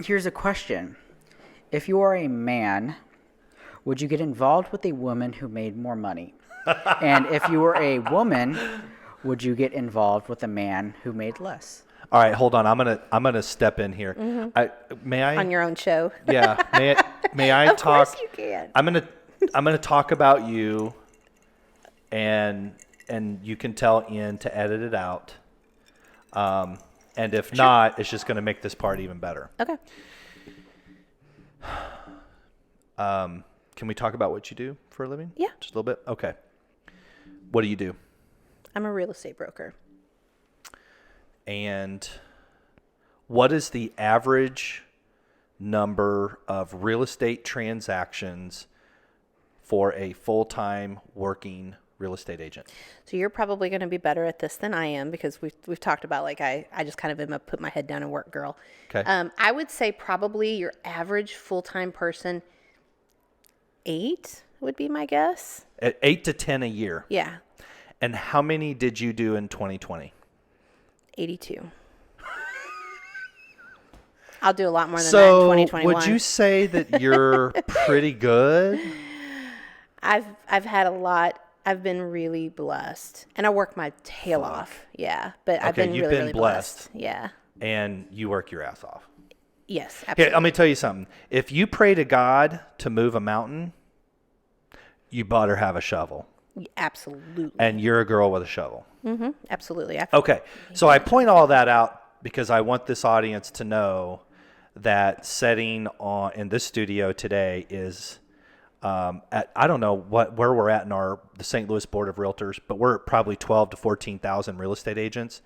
Here's a question. If you are a man, would you get involved with a woman who made more money? And if you were a woman, would you get involved with a man who made less? All right, hold on. I'm gonna step in here. May I? On your own show. Yeah. May I Of talk? course you can. I'm gonna talk about you, and you can tell Ian to edit it out. And if not, it's just gonna make this part even better. Okay. Can we talk about what you do for a living? Yeah. Just a little bit. Okay. What do you do? I'm a real estate broker. And what is the average number of real estate transactions for a full-time working real estate agent? So you're probably going to be better at this than I am because we've talked about like I just kind of am a put my head down and work girl. Okay. I would say probably your average full-time person, 8 would be my guess. At 8 to 10 a year. Yeah. And how many did you do in 2020? 82. I'll do a lot more than that in So 2021. would you say that you're pretty good? I've had a lot. I've been really blessed, and I work my tail off. Yeah, but I've Okay, been you've really, been really blessed. Yeah. And you work your ass off. Yes, Here, absolutely. let me tell you something. If you pray to God to move a mountain, you better have a shovel. Absolutely. And you're a girl with a shovel. Absolutely. Okay. So I point all that out because I want this audience to know that setting on in this studio today is at, I don't know where we're at in the St. Louis Board of Realtors, but we're at probably 12 to 14,000 real estate agents.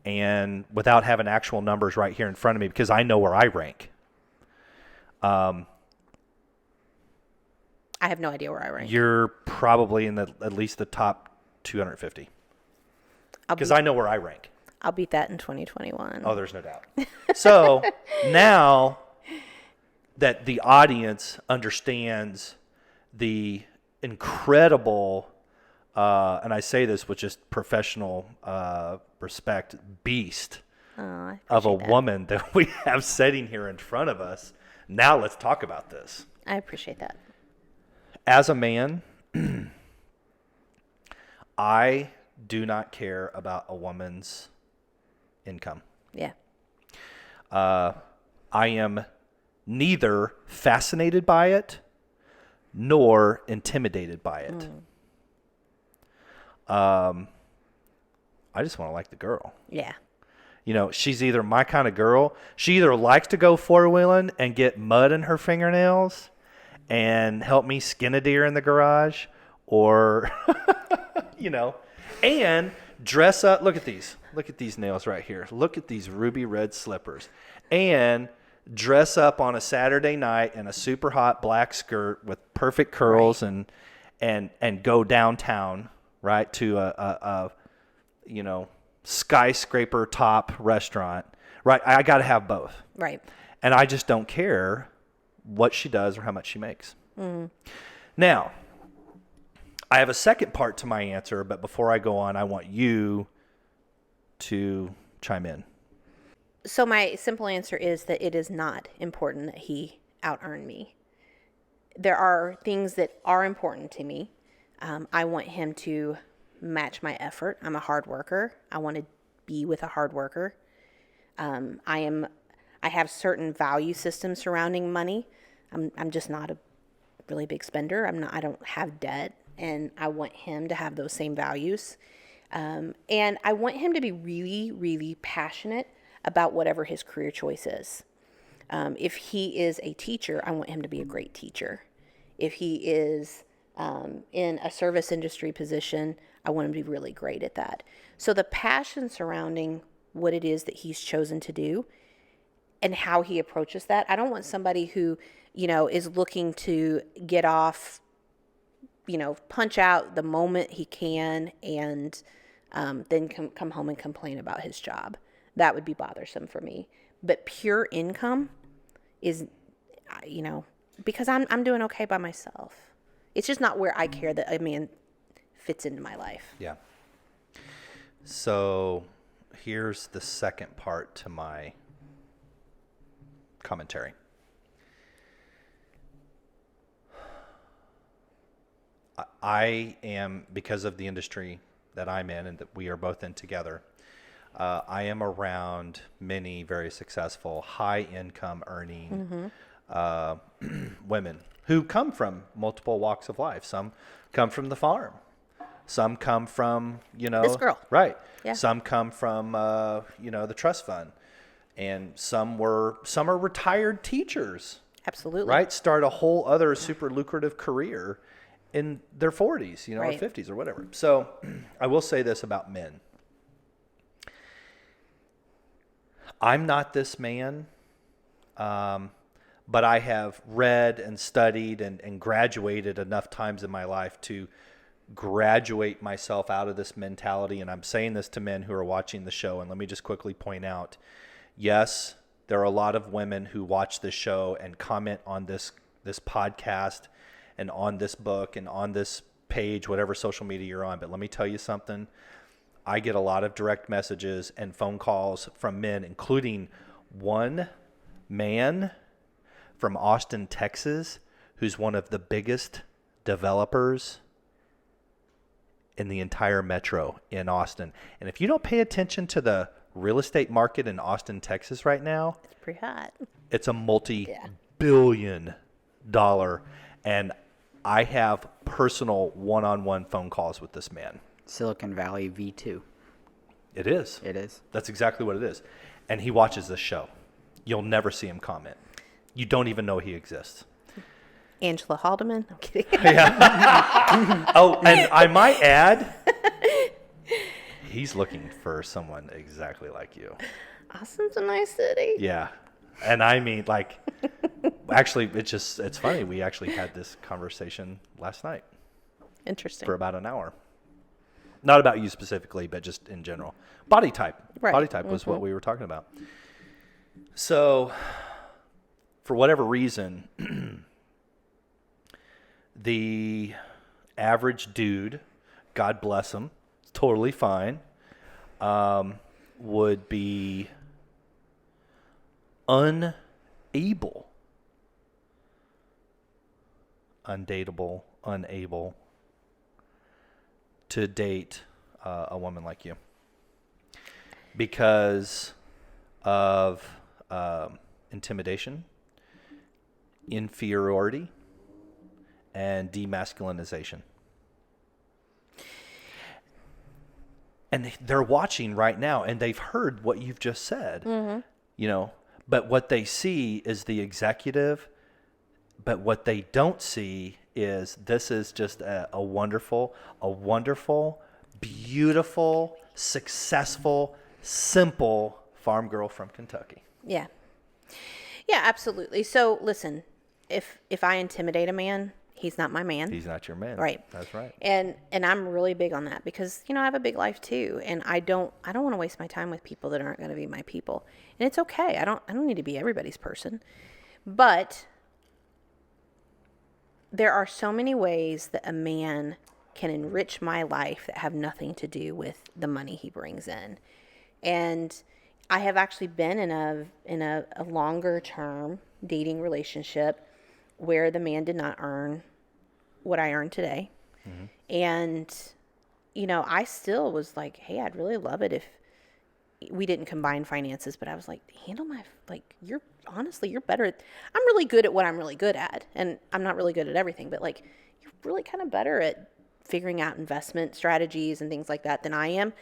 And without having actual numbers right here in front of me, because I know where I rank. I have no idea where I rank. You're probably in at least the top 250. Because I know where I rank. I'll beat that in 2021. Oh, there's no doubt. So now that the audience understands the incredible, and I say this with just professional respect, beast I of a appreciate that. woman that we have sitting here in front of us, now let's talk about this. I appreciate that. As a man, I do not care about a woman's income. Yeah. I am neither fascinated by it nor intimidated by it. I just want to like the girl. Yeah. You know, she's either my kind of girl. She either likes to go four-wheeling and get mud in her fingernails and help me skin a deer in the garage, or, you know, and dress up. Look at these. Look at these nails right here. Look at these ruby red slippers. And dress up on a Saturday night in a super hot black skirt with perfect curls, Right. and go downtown, right, to a you know, skyscraper top restaurant. Right. I got to have both. Right. And I just don't care what she does or how much she makes. Now, I have a second part to my answer, but before I go on, I want you to chime in. So my simple answer is that it is not important that he out-earn me. There are things that are important to me. I want him to match my effort. I'm a hard worker. I want to be with a hard worker. I have certain value systems surrounding money. I'm just not a really big spender. I don't have debt, and I want him to have those same values. And I want him to be really, really passionate about whatever his career choice is. If he is a teacher, I want him to be a great teacher. If he is in a service industry position, I want him to be really great at that. So the passion surrounding what it is that he's chosen to do and how he approaches that. I don't want somebody who, you know, is looking to get off, you know, punch out the moment he can and then come home and complain about his job. That would be bothersome for me. But pure income is, you know, because I'm doing okay by myself. It's just not where I care that a man fits into my life. Yeah. So here's the second part to my commentary. I am, because of the industry that I'm in and that we are both in together, I am around many very successful, high income earning women who come from multiple walks of life. Some come from the farm. Some come from, This girl. Right. Yeah. Some come from, the trust fund. And some are retired teachers. Absolutely. Right? Start a whole other super lucrative career in their 40s, or Right. 50s or whatever. So I will say this about men. I'm not this man, but I have read and studied and graduated enough times in my life to graduate myself out of this mentality. And I'm saying this to men who are watching the show. And let me just quickly point out, yes, there are a lot of women who watch this show and comment on this podcast and on this book and on this page, whatever social media you're on. But let me tell you something. I get a lot of direct messages and phone calls from men, including one man from Austin, Texas, who's one of the biggest developers in the entire metro in Austin. And if you don't pay attention to the real estate market in Austin, Texas right now, It's pretty hot. it's a multi-billion dollar. And I have personal one-on-one phone calls with this man. Silicon Valley V2. It is. It is. That's exactly what it is. And he watches this show. You'll never see him comment. You don't even know he exists. Angela Haldeman. I'm kidding. Oh, and I might add, he's looking for someone exactly like you. Austin's a nice city. Yeah. And I mean, like, actually, it's funny. We actually had this conversation last night Interesting. for about an hour. Not about you specifically, but just in general. Body type. Right. Body type was what we were talking about. So, for whatever reason, the average dude, God bless him, totally fine, would be undateable, unable to date a woman like you because of intimidation, inferiority, and demasculinization. And they're watching right now, and they've heard what you've just said, but what they see is the executive, but what they don't see is this is just a wonderful, beautiful, successful, simple farm girl from Kentucky. Yeah. Yeah, absolutely. So listen, if I intimidate a man, he's not my man. He's not your man. Right. That's right. And I'm really big on that because, I have a big life too. And I don't want to waste my time with people that aren't going to be my people. And it's okay. I don't need to be everybody's person. But there are so many ways that a man can enrich my life that have nothing to do with the money he brings in. And I have actually been in a longer term dating relationship where the man did not earn what I earn today. Mm-hmm. And, I still was like, hey, I'd really love it if we didn't combine finances, but I was like, you're better I'm really good at what I'm really good at. And I'm not really good at everything, but you're really kind of better at figuring out investment strategies and things like that than I am.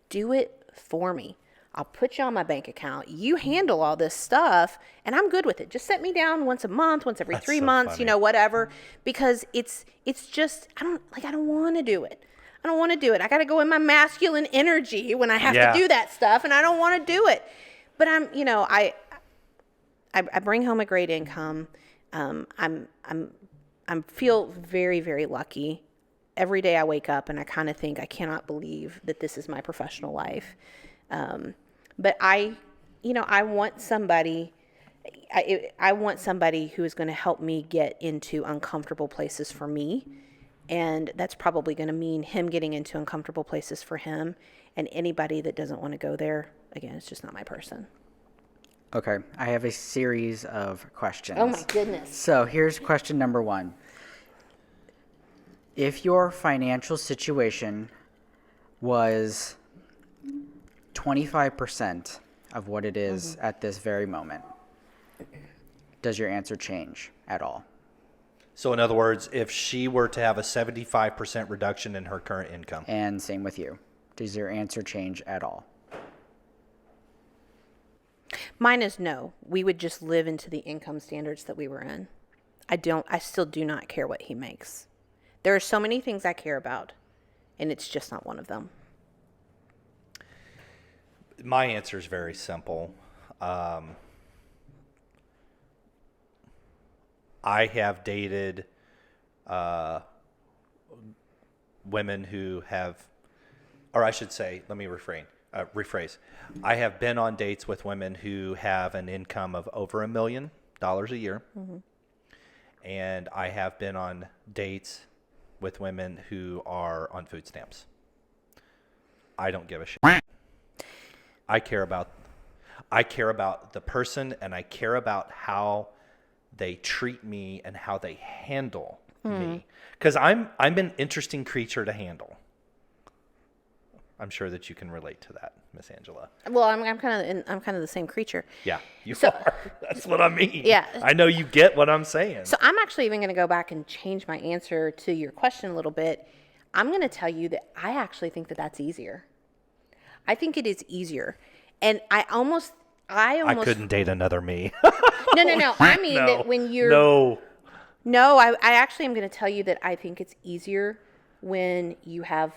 Do it for me. I'll put you on my bank account. You handle all this stuff, and I'm good with it. Just set me down once a month, once every 3 months, funny. Whatever. Because it's just I don't want to do it. I don't want to do it. I got to go in my masculine energy when I have to do that stuff, and I don't want to do it. But I bring home a great income. I'm feel very, very lucky. Every day I wake up and I kind of think I cannot believe that this is my professional life. But I want somebody. I want somebody who is going to help me get into uncomfortable places for me. And that's probably going to mean him getting into uncomfortable places for him. And anybody that doesn't want to go there, again, it's just not my person. Okay, I have a series of questions. Oh my goodness. So here's question number 1. If your financial situation was 25% of what it is at this very moment, does your answer change at all? So in other words, if she were to have a 75% reduction in her current income. And same with you. Does your answer change at all? Mine is no. We would just live into the income standards that we were in. I still do not care what he makes. There are so many things I care about, and it's just not one of them. My answer is very simple. I have dated women who have, or I should say, let me rephrase. I have been on dates with women who have an income of over $1 million a year. And I have been on dates with women who are on food stamps. I don't give a shit. I care about the person, and I care about how they treat me and how they handle me. Because I'm an interesting creature to handle. I'm sure that you can relate to that, Miss Angela. Well, I'm kind of the same creature. Yeah, you are. That's what I mean. Yeah. I know you get what I'm saying. So I'm actually even going to go back and change my answer to your question a little bit. I'm going to tell you that I actually think that that's easier. I think it is easier. And I couldn't date another me. No. I mean that when you're No, I actually am going to tell you that I think it's easier when you have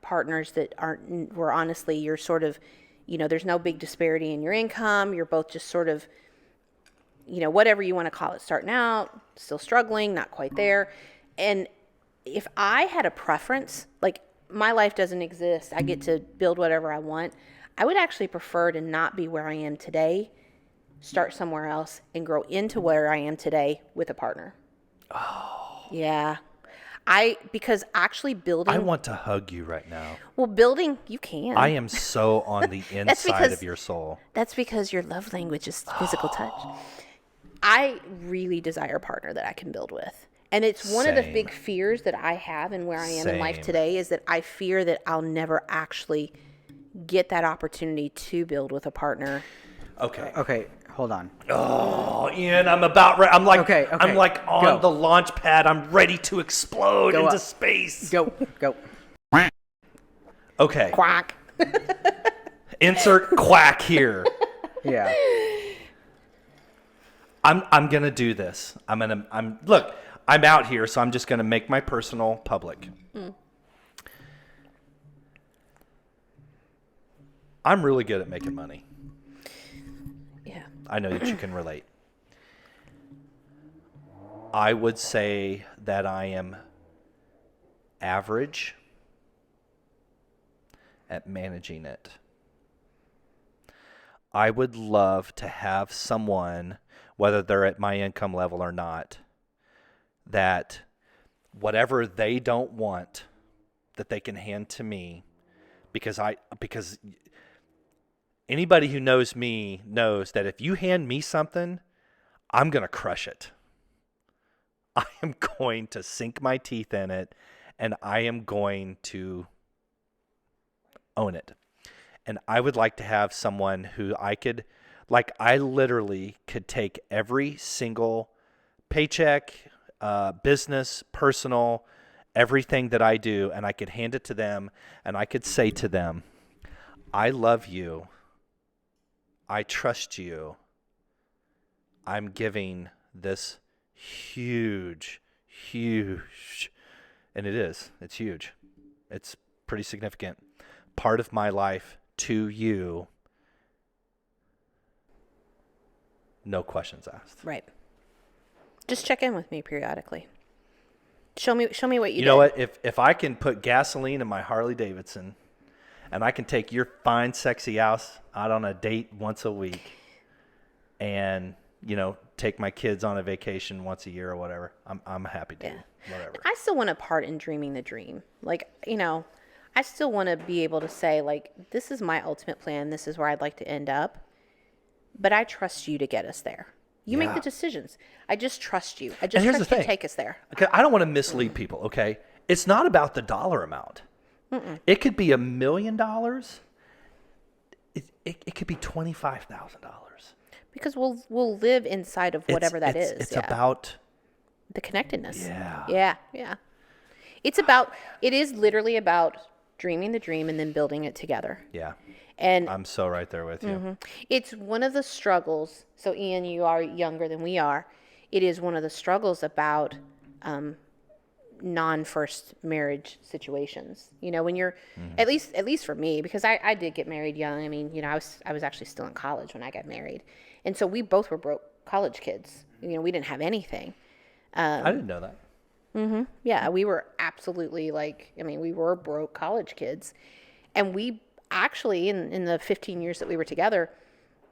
partners that aren't, where honestly you're sort of, there's no big disparity in your income. You're both just sort of, whatever you want to call it, starting out, still struggling, not quite there. And if I had a preference, like my life doesn't exist, I get to build whatever I want, I would actually prefer to not be where I am today, start somewhere else, and grow into where I am today with a partner. Oh. Yeah. Because actually building. I want to hug you right now. Well, building, you can. I am so on the inside of your soul. That's because your love language is physical touch. I really desire a partner that I can build with. And it's one of the big fears that I have and where I am in life today is that I fear that I'll never actually get that opportunity to build with a partner. Okay, hold on. Oh, Ian, I'm about ready. I'm like, Okay, I'm like on go. the launch pad. I'm ready to explode into space. Go. Okay. Quack. Insert quack here. Yeah. I'm gonna do this. Look, I'm out here, so I'm just gonna make my personal public. I'm really good at making money. Yeah. I know that you can relate. I would say that I am average at managing it. I would love to have someone, whether they're at my income level or not, that whatever they don't want, that they can hand to me, because anybody who knows me knows that if you hand me something, I'm going to crush it. I am going to sink my teeth in it, and I am going to own it. And I would like to have someone who I literally could take every single paycheck, business, personal, everything that I do, and I could hand it to them, and I could say to them, I love you. I trust you. I'm giving this huge, and it's huge. It's pretty significant part of my life to you. No questions asked. Right. Just check in with me periodically. Show me what you did. You know what? If I can put gasoline in my Harley Davidson, and I can take your fine, sexy ass out on a date once a week, and take my kids on a vacation once a year or whatever, I'm happy to. Yeah. Whatever. I still want a part in dreaming the dream. I still want to be able to say, this is my ultimate plan. This is where I'd like to end up. but I trust you to get us there. You make Yeah. the decisions. I just trust you. I And just here's trust the you thing. to take us there. Okay, I don't want to mislead people, okay? It's not about the dollar amount. It could be $1 million. It could be $25,000. Because we'll live inside of whatever that is. It's yeah. about The connectedness. Yeah. Yeah. Yeah. It is literally about dreaming the dream and then building it together. yeah. And I'm so right there with you. it's one of the struggles. So, Ian, you are younger than we are. It is one of the struggles about non-first marriage situations. You know, when you're at least for me, because I did get married young. I mean, you know, I was actually still in college when I got married, and so we both were broke college kids. You know, we didn't have anything. I didn't know that. Yeah, we were absolutely we were broke college kids. And we actually, in the 15 years that we were together,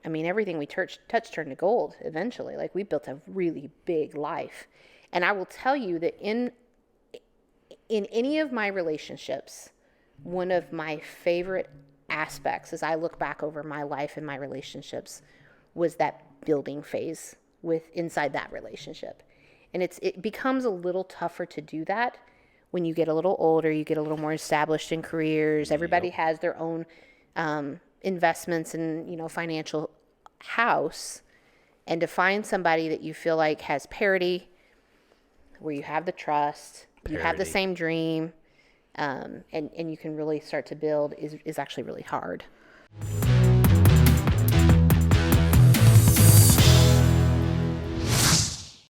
I mean, everything we touched turned to gold eventually. Like, we built a really big life. And I will tell you that in any of my relationships, one of my favorite aspects as I look back over my life and my relationships was that building phase inside that relationship. And it becomes a little tougher to do that when you get a little older, you get a little more established in careers. Everybody has their own investments and, you know, financial house. And to find somebody that you feel like has parity, where you have the trust, you have the Parity. same dream, and you can really start to build is actually really hard.